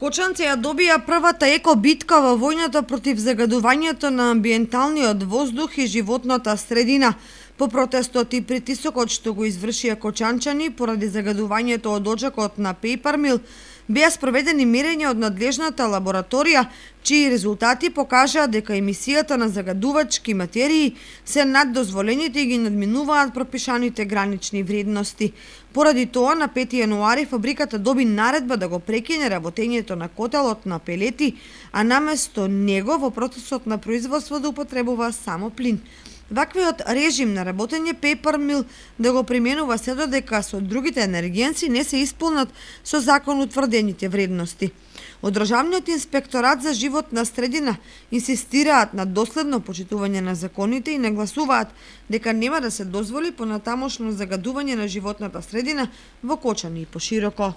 Кочанци ја добија првата еко-битка во војната против загадувањето на амбиенталниот воздух и животната средина. По протестот и притисокот што го извршија кочанчани поради загадувањето од очакот на Пејпармил, беа спроведени мерења од надлежната лабораторија, чии резултати покажаа дека емисијата на загадувачки материи се над дозволените и ги надминуваат пропишаните гранични вредности. Поради тоа, на 5 јануари фабриката доби наредба да го прекине работењето на котелот на пелети, а наместо него во процесот на производство да употребува само плин. Ваквиот режим на работење Пејпармил да го применува се додека со другите енергијанци не се исполнат со закон утврдените вредности. Од Државниот инспекторат за животна средина инсистираат на доследно почитување на законите и нагласуваат дека нема да се дозволи понатамошно загадување на животната средина во Кочани и пошироко.